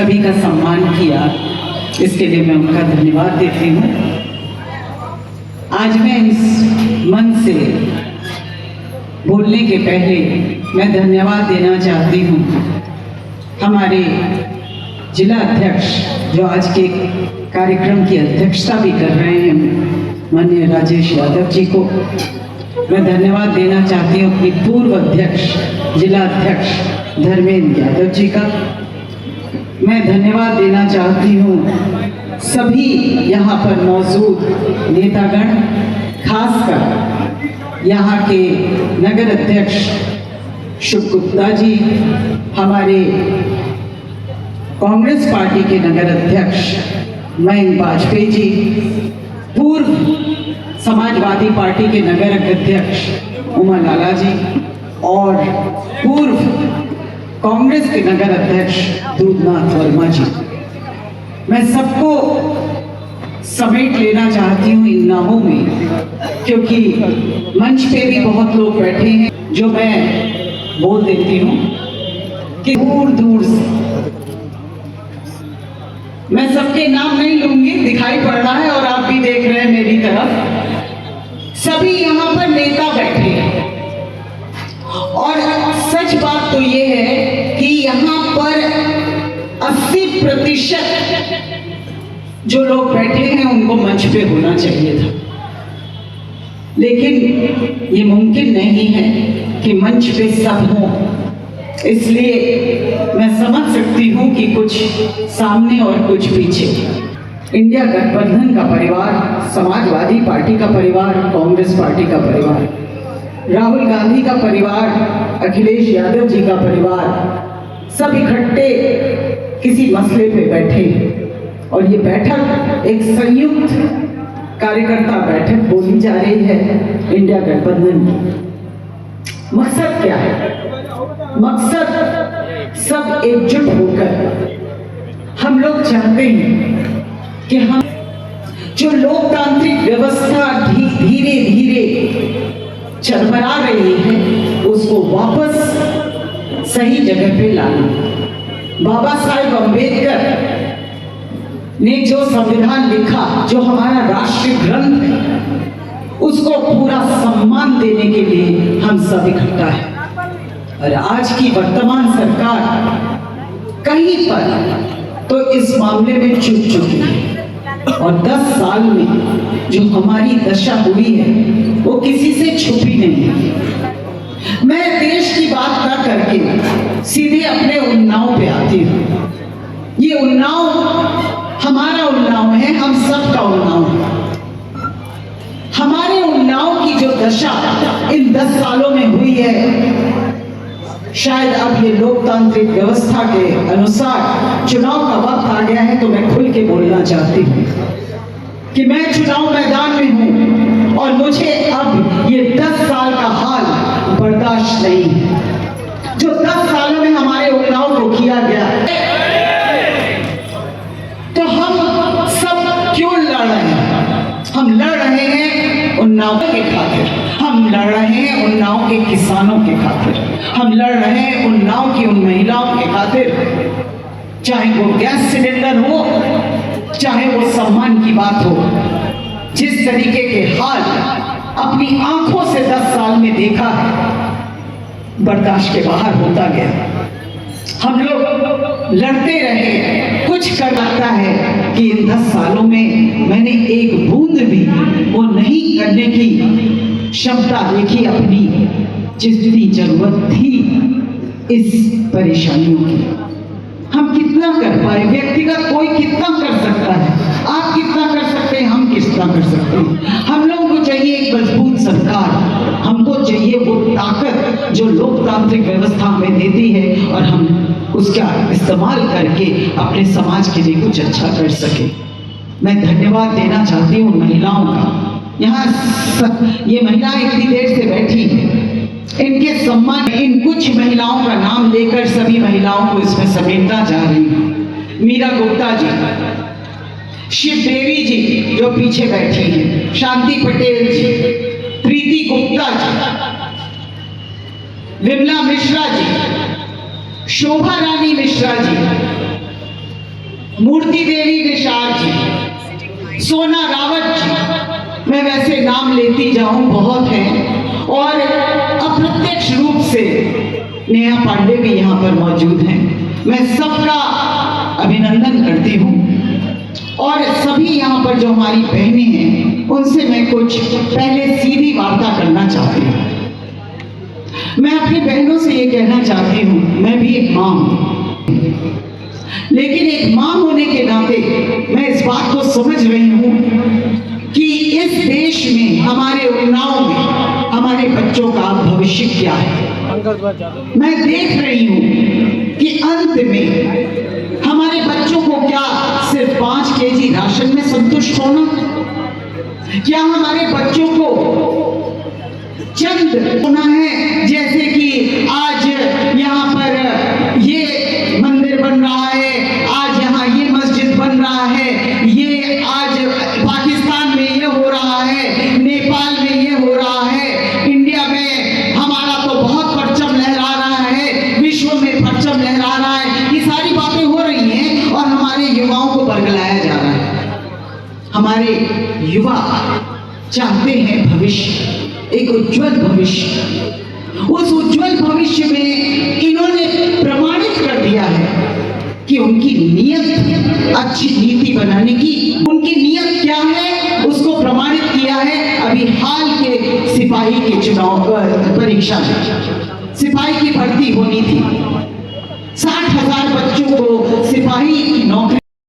सभी का सम्मान किया, इसके लिए मैं उनका धन्यवाद देती हूँ। आज मैं इस मंच से बोलने के पहले मैं धन्यवाद देना चाहती हूँ हमारे जिला अध्यक्ष जो आज के कार्यक्रम की अध्यक्षता भी कर रहे हैं, माननीय राजेश यादव जी को। मैं धन्यवाद देना चाहती हूँ अपनी पूर्व अध्यक्ष जिला अध्यक्ष धर्मेंद्र यादव जी का। मैं धन्यवाद देना चाहती हूँ सभी यहाँ पर मौजूद नेतागण, खासकर यहाँ के नगर अध्यक्ष शुभ गुप्ता जी, हमारे कांग्रेस पार्टी के नगर अध्यक्ष मयंक वाजपेयी जी, पूर्व समाजवादी पार्टी के नगर अध्यक्ष उमर लाला जी और पूर्व कांग्रेस के नगर अध्यक्ष दूधनाथ वर्मा जी। मैं सबको समेट लेना चाहती हूँ इन नामों में, क्योंकि मंच पे भी बहुत लोग बैठे हैं जो मैं बोल देती हूँ कि दूर दूर से। मैं सबके नाम नहीं लूंगी, दिखाई पड़ रहा है और आप भी देख रहे हैं मेरी तरफ। सभी यहाँ पर नेता बैठे हैं और सच बात तो ये है कि यहाँ पर 80% जो लोग बैठे हैं उनको मंच पे होना चाहिए था, लेकिन ये मुमकिन नहीं है कि मंच पे सब हों। इसलिए मैं समझ सकती हूँ कि कुछ सामने और कुछ पीछे। इंडिया गठबंधन का परिवार, समाजवादी पार्टी का परिवार, कांग्रेस पार्टी का परिवार, राहुल गांधी का परिवार, अखिलेश यादव जी का परिवार, सब इकट्ठे किसी मसले पे बैठे और ये बैठक एक संयुक्त कार्यकर्ता बैठक बोली जा रही है इंडिया गठबंधन की। मकसद क्या है? मकसद सब एकजुट होकर हम लोग चाहते हैं कि हम जो लोकतांत्रिक व्यवस्था धीरे धीरे चरमरा रही है उसको वापस सही जगह पे लाना। बाबा साहेब अम्बेडकर ने जो संविधान लिखा, जो हमारा राष्ट्रीय ग्रंथ है, उसको पूरा सम्मान देने के लिए हम सब इकट्ठा हैं। और आज की वर्तमान सरकार कहीं पर तो इस मामले में चूक चुकी है और 10 साल में जो हमारी दशा हुई है वो किसी से छुपी नहीं है। मैं देश की बात ना करके सीधे अपने उन्नाव पे आती हूँ। ये उन्नाव हमारा उन्नाव है, हम सब का उन्नाव है। हमारे उन्नाव की जो दशा इन 10 सालों में हुई है, शायद अब ये लोकतांत्रिक व्यवस्था के अनुसार चुनाव का वक्त आ गया है, तो मैं खुल के बोलना चाहती हूँ कि मैं चुनाव मैदान में हूँ और मुझे अब ये 10 साल का हाल बर्दाश्त नहीं है जो 10 सालों में हमारे उन्नाव को किया गया। तो हम सब क्यों लड़ रहे हैं? हम लड़ रहे हैं उन्नाव के खातिर, हम लड़ रहे हैं उन्नाव के किसानों के खातिर, हम लड़ रहे हैं उन्नाव की उन महिलाओं के खातिर, चाहे वो गैस सिलेंडर हो, चाहे वो सम्मान की बात हो। जिस तरीके के हाल अपनी आंखों से 10 साल में देखा है, बर्दाश्त के बाहर होता गया। हम लोग लड़ते रहे, कुछ कर लगता है कि इन 10 सालों में मैंने एक बूंद भी वो नहीं करने की क्षमता देखी अपनी, जितनी जरूरत थी इस परेशानियों की। हम कितना कर पाए? व्यक्तिगत कोई कितना कर सकता है? आप कितना कर सकते हैं? हम कितना कर सकते हैं? हम लोगों को चाहिए एक मजबूत सरकार, हमको चाहिए वो ताकत जो लोकतांत्रिक व्यवस्था हमें देती है और हम उसका इस्तेमाल करके अपने समाज के लिए कुछ अच्छा कर सके। मैं धन्यवाद देना चाहती हूँ महिलाओं का। यहाँ ये महिलाएं इतनी देर से बैठी हैं, इनके सम्मान, इन कुछ महिलाओं का नाम लेकर सभी महिलाओं को इसमें समेटना जा रही हूँ। मीरा गुप्ता जी, शिव देवी जी जो पीछे बैठी हैं, शांति पटेल जी, प्रीति गुप्ता जी, विमला मिश्रा जी, शोभा रानी मिश्रा जी, मूर्ति देवी निषाद जी, सोना रावत जी, मैं वैसे नाम लेती जाऊं बहुत हैं, और अप्रत्यक्ष रूप से नेहा पांडे भी यहाँ पर मौजूद हैं। मैं सबका अभिनंदन करती हूँ, और सभी यहाँ पर जो हमारी बहनें हैं उनसे मैं कुछ पहले सीधी वार्ता करना चाहती हूँ। मैं अपनी बहनों से ये कहना चाहती हूँ, मैं भी एक माँ हूँ, लेकिन एक माँ होने के नाते मैं इस बात को समझ रही हूँ कि इस देश में, हमारे उन्नाव में हमारे बच्चों का भविष्य क्या है। मैं देख रही हूँ कि अंत में हमारे बच्चों को क्या सिर्फ 5 केजी राशन में संतुष्ट होना, क्या हमारे बच्चों को चंद होना है, जैसे कि आज यहाँ पर ये मंदिर बन रहा है, आज यहाँ ये मस्जिद बन रहा है, ये आज पाकिस्तान में ये हो रहा है, नेपाल में ये हो रहा है, इंडिया में हमारा तो बहुत परचम लहरा रहा है, विश्व में परचम लहरा रहा है, ये सारी बातें हो रही हैं और हमारे युवाओं को बरगलाया जा रहा है। हमारे युवा चाहते हैं भविष्य, एक उज्जवल भविष्य। उस उज्जवल भविष्य में इन्होंने प्रमाणित कर दिया है कि उनकी नीयत अच्छी नीति बनाने की, उनकी नीयत क्या है उसको प्रमाणित किया है अभी हाल के सिपाही के चुनाव परीक्षा में। सिपाही की भर्ती होनी थी, 60,000 बच्चों को सिपाही की नौकरी